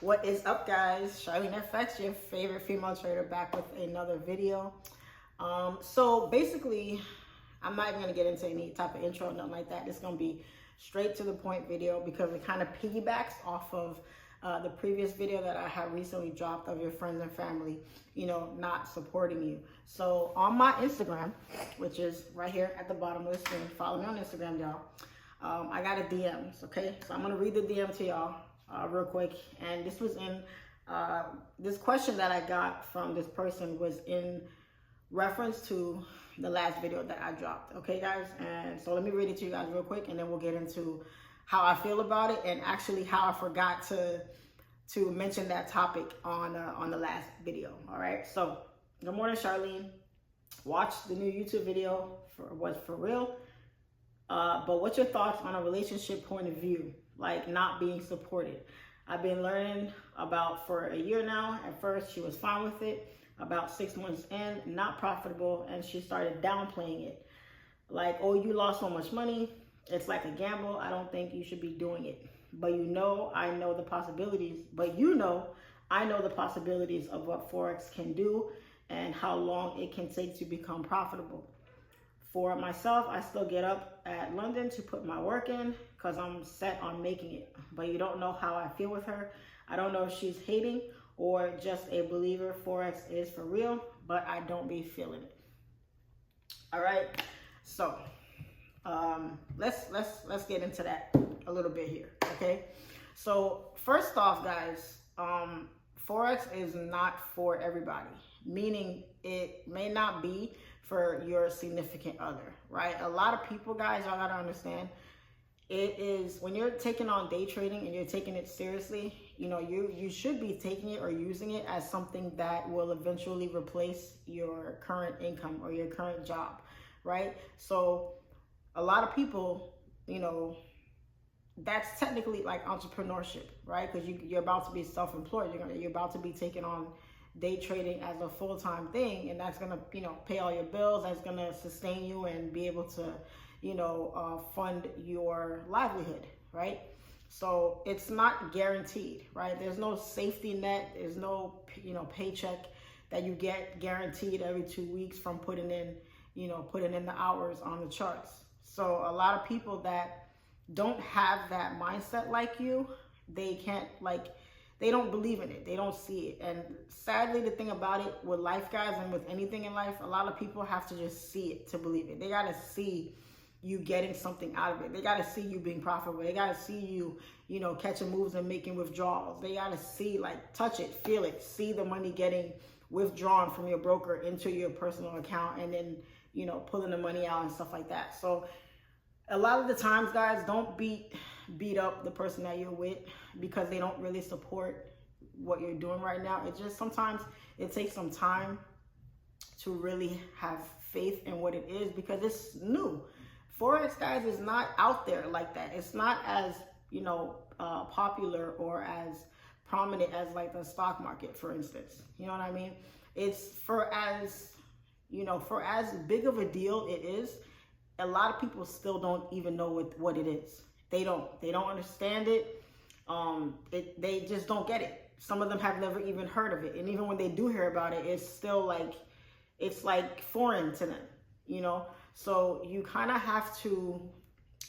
What is up, guys? Charlene FX, your favorite female trader, back with another video. So basically, I'm not even gonna get into any type of intro, nothing like that. It's gonna be straight to the point video because it kind of piggybacks off of the previous video that I had recently dropped of your friends and family, not supporting you. So on my Instagram, which is right here at the bottom of the screen, follow me on Instagram, y'all. I got a DMs, okay? So I'm gonna read the DM to y'all real quick. And this was in, this question that I got from this person was in reference to the last video that I dropped, okay, guys? And so let me read it to you guys real quick, and then we'll get into how I feel about it, and actually how I forgot to mention that topic on the last video. All right, so good morning, Charlene. Watched the new YouTube video for real, but what's your thoughts on a relationship point of view, like not being supported? I've been learning about for a year now. At first she was fine with it. About 6 months in, not profitable, and she started downplaying it, like, oh, you lost so much money, it's like a gamble, I don't think you should be doing it. But I know the possibilities, I know the possibilities of what Forex can do and how long it can take to become profitable. For myself, I still get up at London to put my work in because I'm set on making it. But you don't know how I feel with her. I don't know if she's hating or just a believer Forex is for real, but I don't be feeling it. All right, so let's get into that a little bit here, okay? So first off, guys, Forex is not for everybody, meaning it may not be for your significant other, right? A lot of people, guys, y'all gotta understand, it is when you're taking on day trading and you're taking it seriously, you should be taking it or using it as something that will eventually replace your current income or your current job, right? So a lot of people, that's technically like entrepreneurship, right? Because you're about to be self-employed. You're about to be taking on day trading as a full-time thing, and that's gonna, pay all your bills. That's gonna sustain you and be able to, fund your livelihood, right? So it's not guaranteed, right? There's no safety net. There's no, paycheck that you get guaranteed every 2 weeks from putting in the hours on the charts. So a lot of people that don't have that mindset like you, they don't believe in it. They don't see it. And sadly, the thing about it with life, guys, and with anything in life, a lot of people have to just see it to believe it. They got to see you getting something out of it. They got to see you being profitable. They got to see you, catching moves and making withdrawals. They got to see, touch it, feel it, see the money getting withdrawn from your broker into your personal account, and then, pulling the money out and stuff like that. So a lot of the times, guys, don't beat up the person that you're with because they don't really support what you're doing right now. It just, sometimes it takes some time to really have faith in what it is because it's new. Forex, guys, is not out there like that. It's not as, popular or as prominent as like the stock market, for instance. You know what I mean? It's for as big of a deal it is, a lot of people still don't even know what it is. They don't understand it. They just don't get it. Some of them have never even heard of it. And even when they do hear about it, it's still it's like foreign to them, So you kind of have to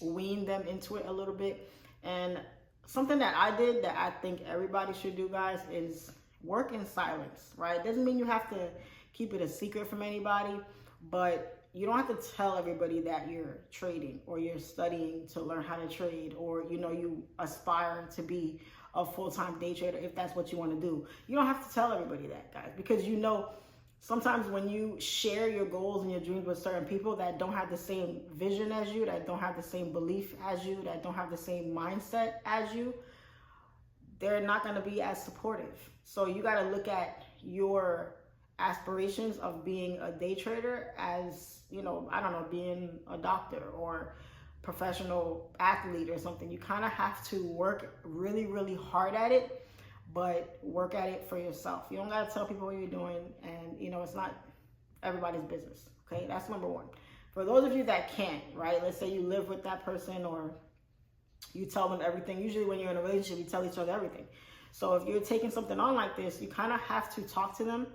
wean them into it a little bit. And something that I did that I think everybody should do, guys, is work in silence, right? Doesn't mean you have to keep it a secret from anybody, but you don't have to tell everybody that you're trading or you're studying to learn how to trade, or, you aspire to be a full-time day trader if that's what you want to do. You don't have to tell everybody that, guys, because sometimes when you share your goals and your dreams with certain people that don't have the same vision as you, that don't have the same belief as you, that don't have the same mindset as you, they're not going to be as supportive. So you got to look at your aspirations of being a day trader as, being a doctor or professional athlete or something. You kind of have to work really, really hard at it, but work at it for yourself. You don't got to tell people what you're doing, and, it's not everybody's business, okay? That's number one. For those of you that can't, right, let's say you live with that person or you tell them everything. Usually when you're in a relationship, you tell each other everything. So if you're taking something on like this, you kind of have to talk to them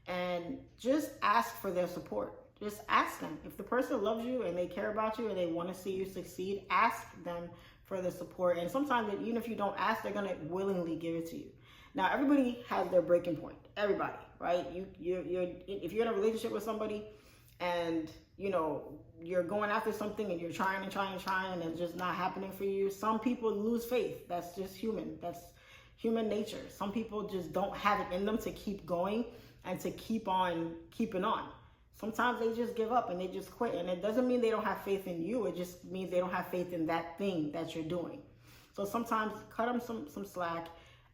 and just ask for their support. Just ask them. If the person loves you and they care about you and they want to see you succeed, ask them for the support. And sometimes even if you don't ask, they're going to willingly give it to you. Now, everybody has their breaking point. Everybody, right? If you're in a relationship with somebody and, you know, you're going after something and you're trying and it's just not happening for you. Some people lose faith. That's just human. That's human nature. Some people just don't have it in them to keep going and to keep on keeping on. Sometimes they just give up and they just quit. And it doesn't mean they don't have faith in you. It just means they don't have faith in that thing that you're doing. So sometimes cut them some slack.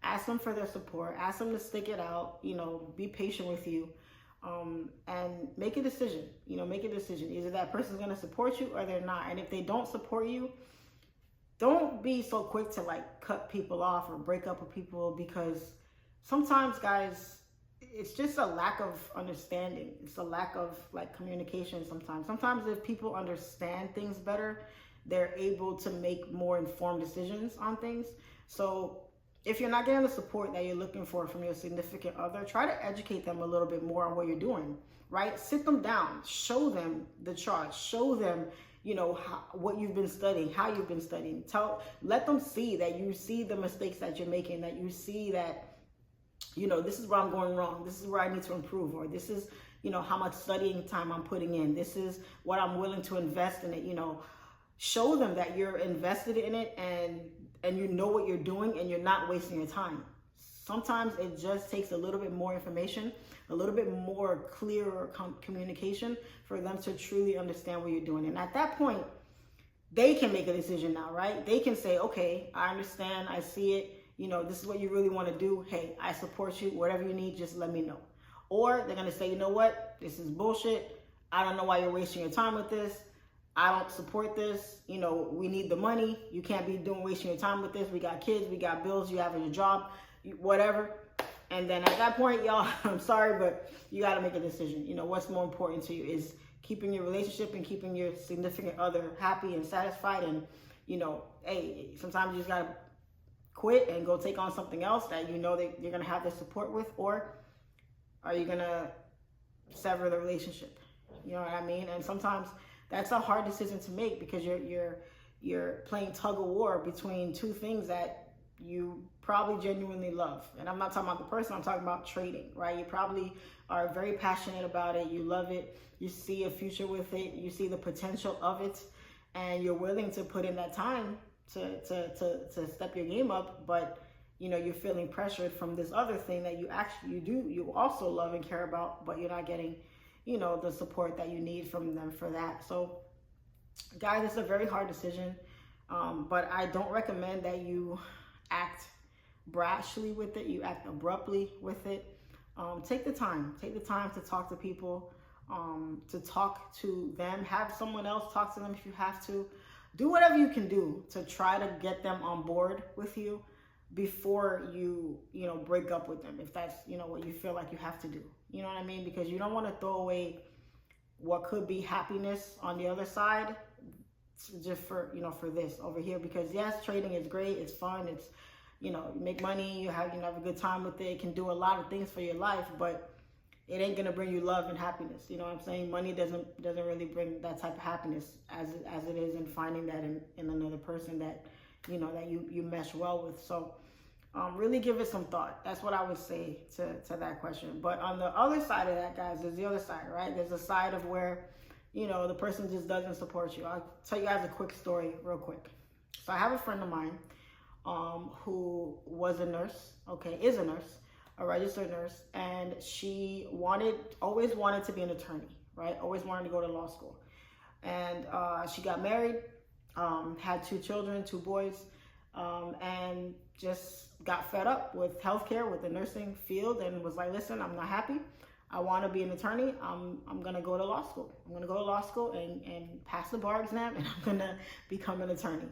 Ask them for their support. Ask them to stick it out. You know, be patient with you. And make a decision. You know, make a decision. Either that person's going to support you or they're not. And if they don't support you, don't be so quick to like cut people off or break up with people, because sometimes, guys, it's just a lack of understanding. It's a lack of like communication sometimes. Sometimes if people understand things better, they're able to make more informed decisions on things. So if you're not getting the support that you're looking for from your significant other, try to educate them a little bit more on what you're doing, right? Sit them down, show them the charts, show them, you know, what you've been studying, how you've been studying. Let them see that you see the mistakes that you're making, that you see that, you know, this is where I'm going wrong. This is where I need to improve, or this is, you know, how much studying time I'm putting in. This is what I'm willing to invest in it. You know, show them that you're invested in it and you know what you're doing and you're not wasting your time. Sometimes it just takes a little bit more information, a little bit more clearer communication for them to truly understand what you're doing. And at that point, they can make a decision now, right? They can say, okay, I understand, I see it. You know, this is what you really want to do. Hey, I support you. Whatever you need, just let me know. Or they're going to say, you know what? This is bullshit. I don't know why you're wasting your time with this. I don't support this. You know, we need the money. You can't be wasting your time with this. We got kids, we got bills, you have a job, whatever. And then at that point, y'all, I'm sorry, but you got to make a decision. You know, what's more important to you is keeping your relationship and keeping your significant other happy and satisfied. And, you know, hey, sometimes you just got to quit and go take on something else that you know that you're going to have the support with, or are you going to sever the relationship? You know what I mean? And sometimes that's a hard decision to make, because you're playing tug of war between two things that you probably genuinely love. And I'm not talking about the person, I'm talking about trading, right? You probably are very passionate about it. You love it. You see a future with it. You see the potential of it, and you're willing to put in that time to step your game up. But, you know, you're feeling pressured from this other thing that you also love and care about, but you're not getting, you know, the support that you need from them for that. So guys, it's a very hard decision, but I don't recommend that you act brashly with it. You act abruptly with it. Take the time to talk to people, to talk to them. Have someone else talk to them if you have to. Do whatever you can do to try to get them on board with you before you know, break up with them, if that's, you know, what you feel like you have to do. You know what I mean? Because you don't want to throw away what could be happiness on the other side just for, you know, for this over here. Because yes, trading is great, it's fun, it's, you know, you make money, you have a good time with it, it can do a lot of things for your life, but it ain't gonna bring you love and happiness. You know what I'm saying? Money doesn't really bring that type of happiness as it is in finding that in another person that, you know, that you mesh well with. So really give it some thought. That's what I would say to that question. But on the other side of that, guys, there's the other side, right? There's a side of where, you know, the person just doesn't support you. I'll tell you guys a quick story real quick. So I have a friend of mine who was a nurse, is a nurse, a registered nurse, and she always wanted to be an attorney, right? Always wanted to go to law school. And she got married, had 2 children, 2 boys, and just got fed up with healthcare, with the nursing field, and was like, listen, I'm not happy. I want to be an attorney. I'm going to go to law school. I'm going to go to law school and pass the bar exam, and I'm going to become an attorney.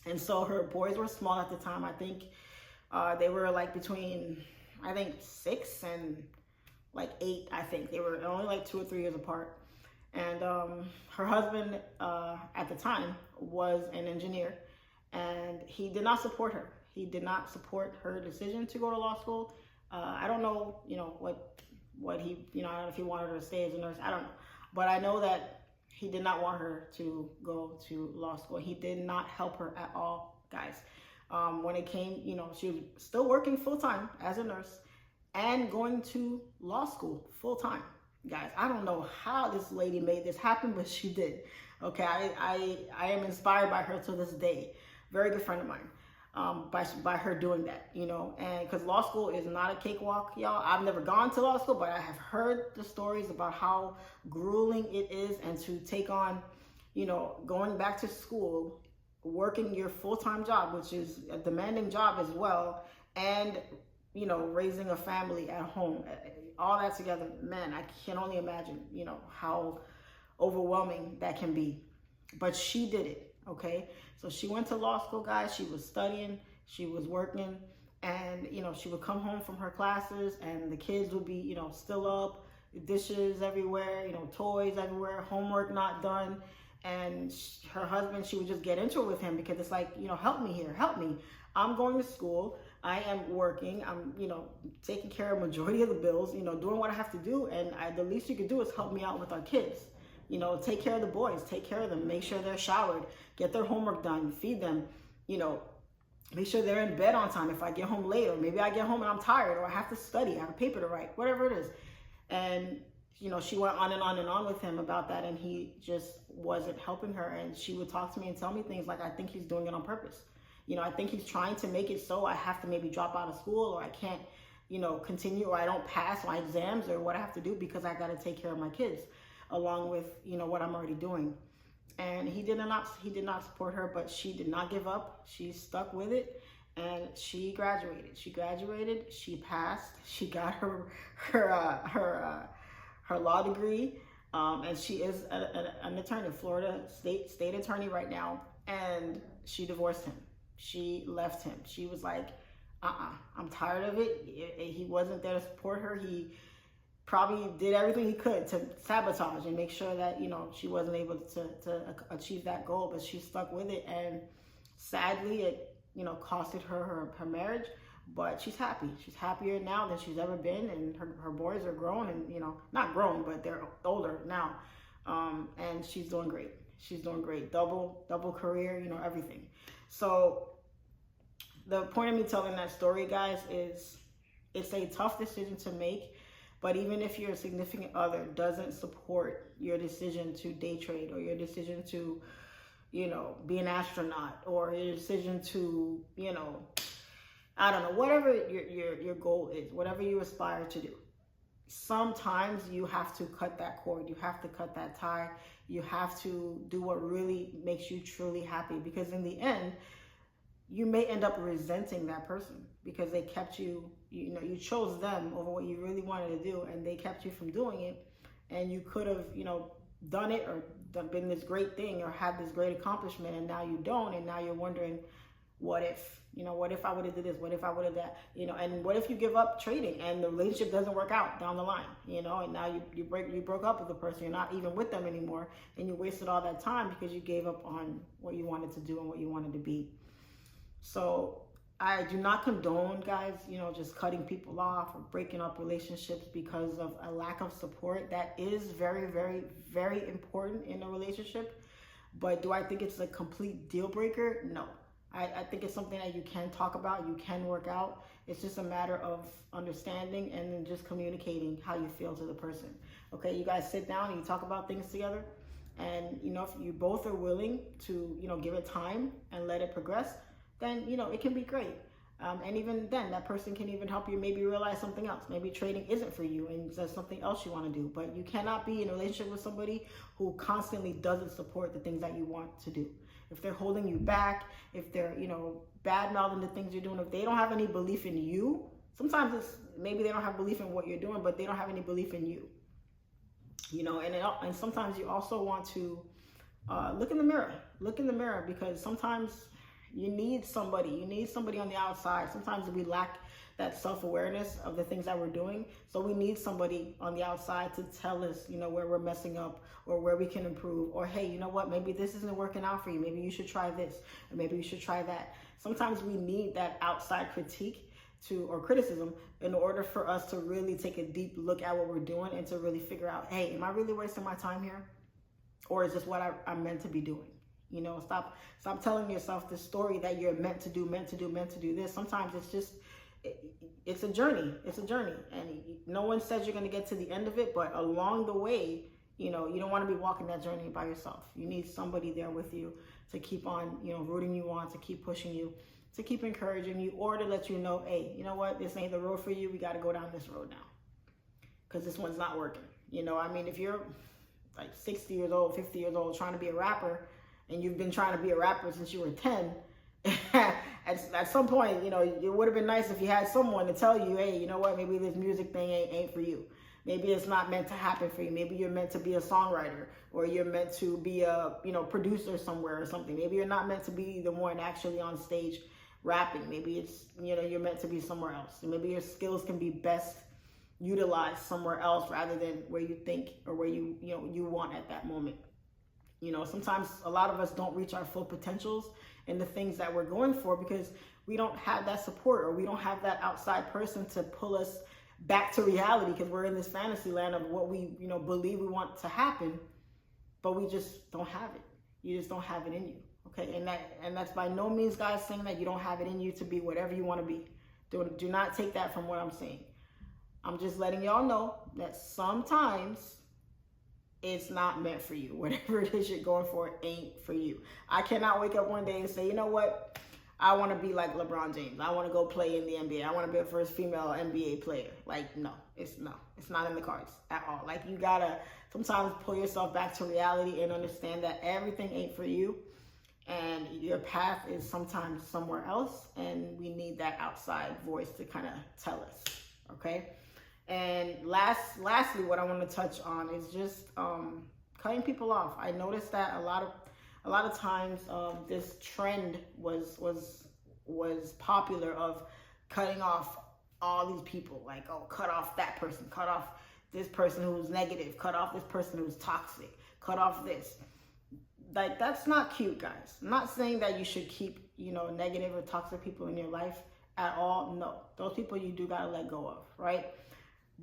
And so her boys were small at the time. I think they were like between, 6 and 8, I think. They were only like 2 or 3 years apart. And her husband at the time was an engineer, and he did not support her. He did not support her decision to go to law school. I don't know, what he, I don't know if he wanted her to stay as a nurse. I don't know. But I know that he did not want her to go to law school. He did not help her at all, guys. When it came, she was still working full-time as a nurse and going to law school full-time. Guys, I don't know how this lady made this happen, but she did. Okay, I am inspired by her to this day. Very good friend of mine, by her doing that, and because law school is not a cakewalk, y'all. I've never gone to law school, but I have heard the stories about how grueling it is, and to take on, going back to school, working your full-time job, which is a demanding job as well, and raising a family at home, all that together, man, I can only imagine, how overwhelming that can be. But she did it, okay? So she went to law school, guys. She was studying, she was working, and, she would come home from her classes and the kids would be, still up, dishes everywhere, toys everywhere, homework not done. And her husband, she would just get into it with him because it's like, help me here, help me. I'm going to school. I am working. I'm, taking care of majority of the bills, doing what I have to do. And the least you could do is help me out with our kids. Take care of the boys, take care of them, make sure they're showered, get their homework done, feed them, make sure they're in bed on time if I get home late, or maybe I get home and I'm tired, or I have to study, I have a paper to write, whatever it is. And, she went on and on and on with him about that, and he just wasn't helping her. And she would talk to me and tell me things like, I think he's doing it on purpose. I think he's trying to make it so I have to maybe drop out of school, or I can't, continue, or I don't pass my exams, or what I have to do because I got to take care of my kids along with, what I'm already doing. And he did not support her, but she did not give up. She stuck with it, and she graduated. She passed. She got her law degree, and she is an attorney, Florida state attorney right now. And she divorced him. She left him. She was like, I'm tired of it. He wasn't there to support her. He probably did everything he could to sabotage and make sure that, she wasn't able to achieve that goal, but she stuck with it. And sadly, it, costed her marriage, but she's happy. She's happier now than she's ever been. And her boys are grown and, not grown, but they're older now. And she's doing great. She's doing great. Double career, everything. So the point of me telling that story, guys, is it's a tough decision to make. But even if your significant other doesn't support your decision to day trade, or your decision to, be an astronaut, or your decision to, I don't know, whatever your goal is, whatever you aspire to do, sometimes you have to cut that cord. You have to cut that tie. You have to do what really makes you truly happy, because in the end, you may end up resenting that person because they kept you, you chose them over what you really wanted to do, and they kept you from doing it. And you could have, done it, or been this great thing, or had this great accomplishment, and now you don't. And now you're wondering, what if I would have did this? What if I would have that? And what if you give up trading and the relationship doesn't work out down the line? And now you broke up with the person. You're not even with them anymore, and you wasted all that time because you gave up on what you wanted to do and what you wanted to be. So I do not condone, guys, just cutting people off or breaking up relationships because of a lack of support. That is very, very, very important in a relationship. But do I think it's a complete deal breaker? No. I think it's something that you can talk about, you can work out. It's just a matter of understanding and then just communicating how you feel to the person. Okay, you guys sit down and you talk about things together. And, if you both are willing to, give it time and let it progress, then, it can be great. And even then, that person can even help you maybe realize something else. Maybe trading isn't for you and there's something else you want to do. But you cannot be in a relationship with somebody who constantly doesn't support the things that you want to do. If they're holding you back, if they're, bad-mouthing the things you're doing, if they don't have any belief in you, sometimes it's maybe they don't have belief in what you're doing, but they don't have any belief in you. And sometimes you also want to look in the mirror, because sometimes you need somebody on the outside. Sometimes we lack that self-awareness of the things that we're doing. So we need somebody on the outside to tell us, where we're messing up, or where we can improve, or, hey, you know what, maybe this isn't working out for you. Maybe you should try this, or maybe you should try that. Sometimes we need that outside critique or criticism in order for us to really take a deep look at what we're doing and to really figure out, hey, am I really wasting my time here? Or is this what I'm meant to be doing? You know, stop telling yourself the story that you're meant to do this. Sometimes it's a journey. It's a journey. And no one says you're going to get to the end of it, but along the way, you know, you don't want to be walking that journey by yourself. You need somebody there with you to keep on, you know, rooting you on, to keep pushing you, to keep encouraging you, or to let you know, hey, you know what, this ain't the road for you. We got to go down this road now, because this one's not working. You know, I mean, if you're like 60 years old, 50 years old, trying to be a rapper, and you've been trying to be a rapper since you were 10, at some point, you know, it would have been nice if you had someone to tell you, hey, you know what, maybe this music thing ain't for you. Maybe it's not meant to happen for you. Maybe you're meant to be a songwriter, or you're meant to be a, you know, producer somewhere or something. Maybe you're not meant to be the one actually on stage rapping. Maybe it's, you know, you're meant to be somewhere else. And maybe your skills can be best utilized somewhere else rather than where you think or where you want at that moment. You know, sometimes a lot of us don't reach our full potentials in the things that we're going for because we don't have that support, or we don't have that outside person to pull us back to reality, because we're in this fantasy land of what we, you know, believe we want to happen, but we just don't have it. You just don't have it in you. Okay. And that's by no means, guys, saying that you don't have it in you to be whatever you want to be. Do not take that from what I'm saying. I'm just letting y'all know that sometimes it's not meant for you. Whatever it is you're going for ain't for you. I cannot wake up one day and say, you know what? I want to be like LeBron James. I want to go play in the NBA. I want to be the first female NBA player. Like, no, it's not in the cards at all. Like, you gotta sometimes pull yourself back to reality and understand that everything ain't for you, and your path is sometimes somewhere else, and we need that outside voice to kind of tell us. Okay. And lastly, what I want to touch on is just cutting people off. I noticed that a lot of times this trend was popular of cutting off all these people. Like, oh, cut off that person, cut off this person who's negative, cut off this person who's toxic, cut off this. Like, that's not cute, guys. I'm not saying that you should keep, you know, negative or toxic people in your life at all. No, those people you do gotta let go of, right?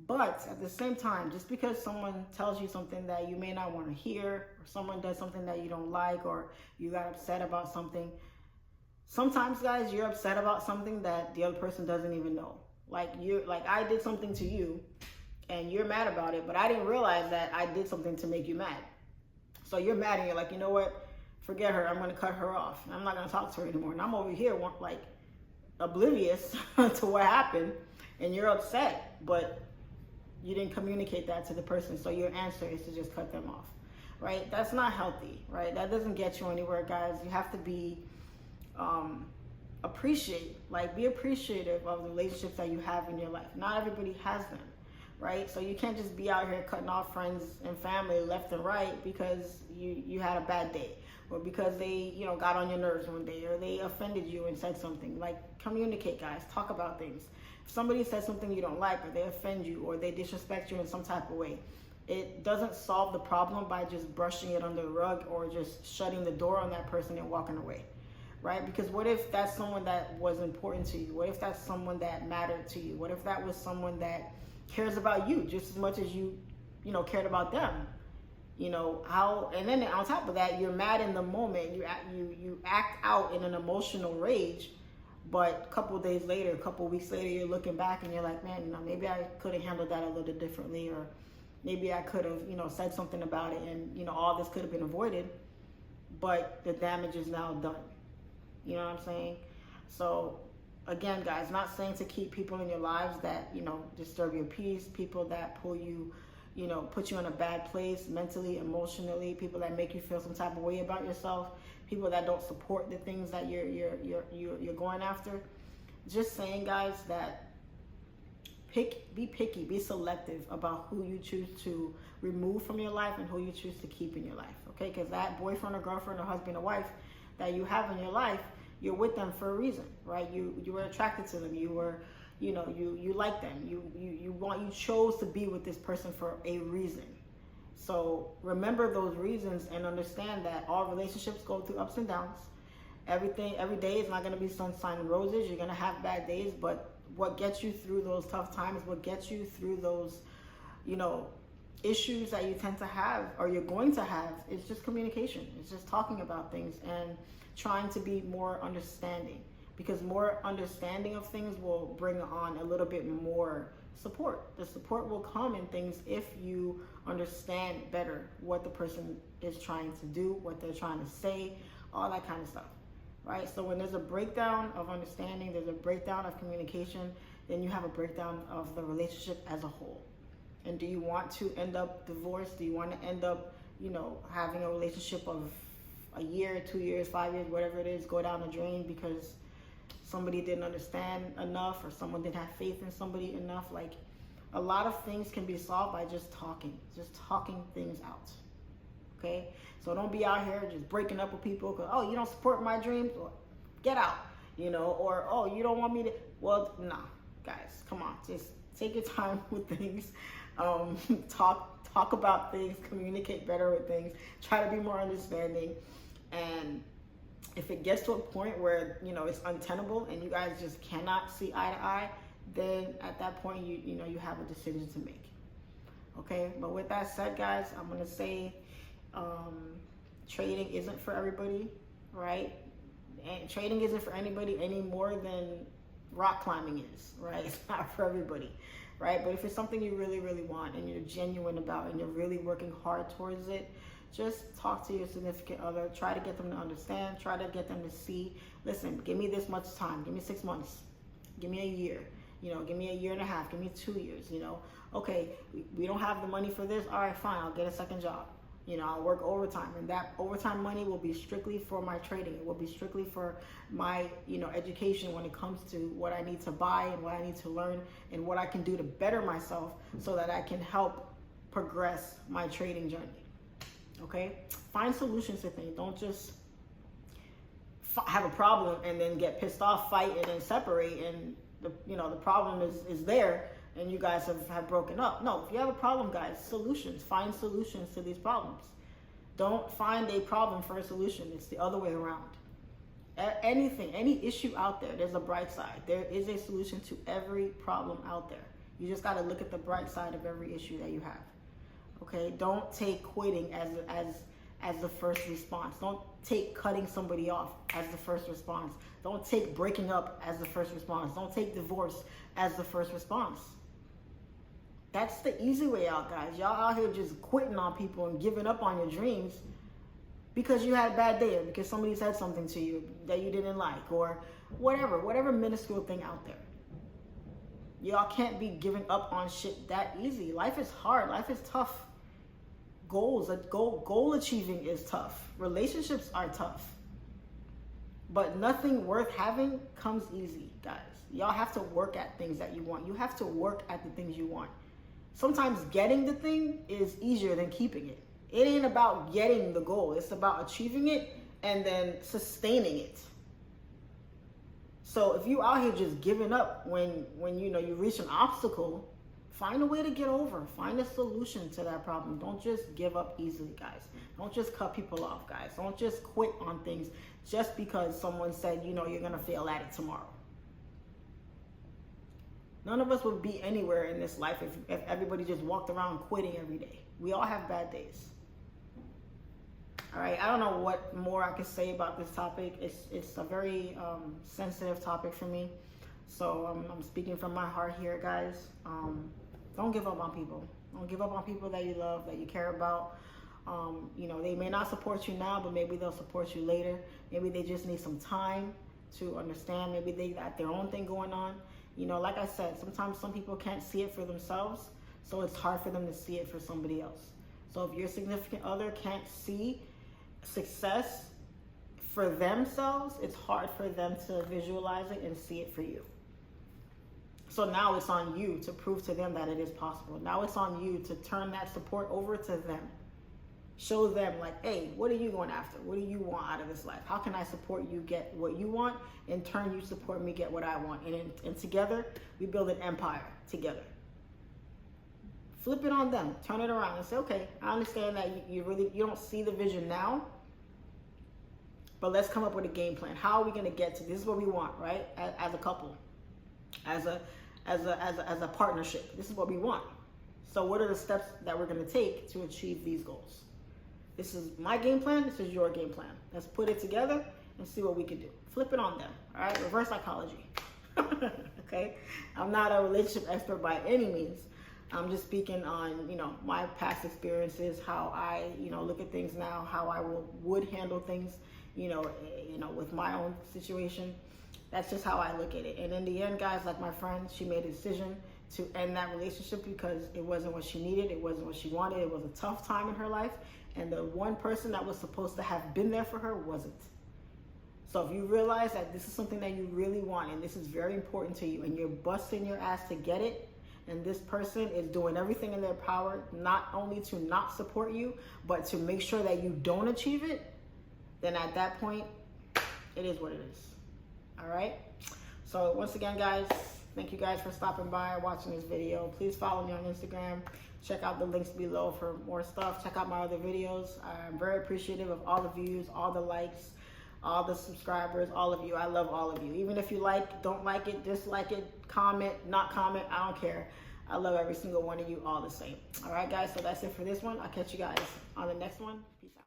But at the same time, just because someone tells you something that you may not want to hear, or someone does something that you don't like, or you got upset about something, sometimes, guys, you're upset about something that the other person doesn't even know. Like, I did something to you and you're mad about it, but I didn't realize that I did something to make you mad. So you're mad and you're like, you know what? Forget her. I'm going to cut her off. I'm not going to talk to her anymore. And I'm over here like oblivious to what happened, and you're upset, but you didn't communicate that to the person. So your answer is to just cut them off, right? That's not healthy, right? That doesn't get you anywhere, guys. You have to be be appreciative of the relationships that you have in your life. Not everybody has them, right? So you can't just be out here cutting off friends and family left and right because you had a bad day, or because they, you know, got on your nerves one day, or they offended you and said something. Like, communicate, guys. Talk about things. If somebody says something you don't like, or they offend you, or they disrespect you in some type of way, it doesn't solve the problem by just brushing it under the rug or just shutting the door on that person and walking away, right? Because what if that's someone that was important to you? What if that's someone that mattered to you? What if that was someone that cares about you just as much as you cared about them? You know, and then on top of that, you're mad in the moment. You act out in an emotional rage. But a couple of days later, a couple of weeks later, you're looking back and you're like, man, maybe I could have handled that a little differently, or maybe I could have, said something about it, and, all this could have been avoided, but the damage is now done. You know what I'm saying? So again, guys, not saying to keep people in your lives that, disturb your peace, people that pull you, put you in a bad place mentally, emotionally, people that make you feel some type of way about yourself, people that don't support the things that you're going after. Just saying, guys, that be picky, be selective about who you choose to remove from your life and who you choose to keep in your life, okay? Because that boyfriend or girlfriend or husband or wife that you have in your life, you're with them for a reason, right? You were attracted to them. You were, you like them. You chose to be with this person for a reason. So remember those reasons and understand that all relationships go through ups and downs. Every day is not going to be sunshine and roses. You're going to have bad days, but what gets you through those tough times, what gets you through those, issues that you tend to have or you're going to have, is just communication. It's just talking about things and trying to be more understanding, because more understanding of things will bring on a little bit more support. The support will come in things if you understand better what the person is trying to do, what they're trying to say, all that kind of stuff, right? So when there's a breakdown of understanding, there's a breakdown of communication, then you have a breakdown of the relationship as a whole. And do you want to end up divorced? Do you want to end up, having a relationship of a year, 2 years, 5 years, whatever it is, go down the drain because somebody didn't understand enough or someone didn't have faith in somebody enough? Like, a lot of things can be solved by just talking things out. Okay? So don't be out here just breaking up with people because, oh, you don't support my dreams? Or get out, or, oh, you don't want me to. Well, nah, guys, come on. Just take your time with things. Talk about things, communicate better with things, try to be more understanding. And if it gets to a point where, it's untenable and you guys just cannot see eye to eye, then at that point, you have a decision to make. Okay? But with that said, guys, I'm going to say trading isn't for everybody, right? And trading isn't for anybody any more than rock climbing is, right? It's not for everybody, right? But if it's something you really, really want and you're genuine about and you're really working hard towards it, just talk to your significant other. Try to get them to understand. Try to get them to see, listen, give me this much time. Give me 6 months. Give me a year. Give me a year and a half. Give me 2 years. Okay, we don't have the money for this. All right, fine. I'll get a second job. I'll work overtime, and that overtime money will be strictly for my trading. It will be strictly for my, education when it comes to what I need to buy and what I need to learn and what I can do to better myself so that I can help progress my trading journey. Okay? Find solutions to things. Don't just have a problem and then get pissed off, fight, and then separate, and the problem is there and you guys have broken up. No, if you have a problem, guys, solutions. Find solutions to these problems. Don't find a problem for a solution. It's the other way around. Any issue out there, there's a bright side. There is a solution to every problem out there. You just got to look at the bright side of every issue that you have. Okay? Don't take quitting as the first response. Don't take cutting somebody off as the first response. Don't take breaking up as the first response. Don't take divorce as the first response. That's the easy way out, guys. Y'all out here just quitting on people and giving up on your dreams because you had a bad day or because somebody said something to you that you didn't like or whatever minuscule thing out there. Y'all can't be giving up on shit that easy. Life is hard. Life is tough. Goal achieving is tough. Relationships are tough. But nothing worth having comes easy, guys. Y'all have to work at things that you want. You have to work at the things you want. Sometimes getting the thing is easier than keeping it. It ain't about getting the goal. It's about achieving it and then sustaining it. So if you out here just giving up when you reach an obstacle, find a way to get over. Find a solution to that problem. Don't just give up easily, guys. Don't just cut people off, guys. Don't just quit on things just because someone said, you're going to fail at it tomorrow. None of us would be anywhere in this life if everybody just walked around quitting every day. We all have bad days. All right, I don't know what more I can say about this topic. It's a very sensitive topic for me. So I'm speaking from my heart here, guys. Don't give up on people. Don't give up on people that you love, that you care about. They may not support you now, but maybe they'll support you later. Maybe they just need some time to understand. Maybe they got their own thing going on. Like I said, sometimes some people can't see it for themselves, so it's hard for them to see it for somebody else. So if your significant other can't see success for themselves, it's hard for them to visualize it and see it for you. So now it's on you to prove to them that it is possible. Now it's on you to turn that support over to them. Show them like, hey, what are you going after? What do you want out of this life? How can I support you get what you want? In turn, you support me get what I want. And together, we build an empire together. Flip it on them. Turn it around and say, okay, I understand that you don't see the vision now, but let's come up with a game plan. How are we going to get to this? Is what we want, right? As a couple, as a partnership. This is what we want. So what are the steps that we're going to take to achieve these goals? This is my game plan. This is your game plan. Let's put it together and see what we can do. Flip it on them. All right. Reverse psychology. Okay. I'm not a relationship expert by any means. I'm just speaking on, my past experiences, how I, look at things now, how I would handle things, with my own situation. That's just how I look at it. And in the end, guys, like my friend, she made a decision to end that relationship because it wasn't what she needed. It wasn't what she wanted. It was a tough time in her life. And the one person that was supposed to have been there for her wasn't. So if you realize that this is something that you really want and this is very important to you and you're busting your ass to get it, and this person is doing everything in their power not only to not support you, but to make sure that you don't achieve it, then at that point, it is what it is. All right? So once again, guys, thank you guys for stopping by and watching this video. Please follow me on Instagram. Check out the links below for more stuff. Check out my other videos. I'm very appreciative of all the views, all the likes, all the subscribers, all of you. I love all of you. Even if you don't like it, dislike it, comment, not comment, I don't care. I love every single one of you all the same. All right, guys, so that's it for this one. I'll catch you guys on the next one. Peace out.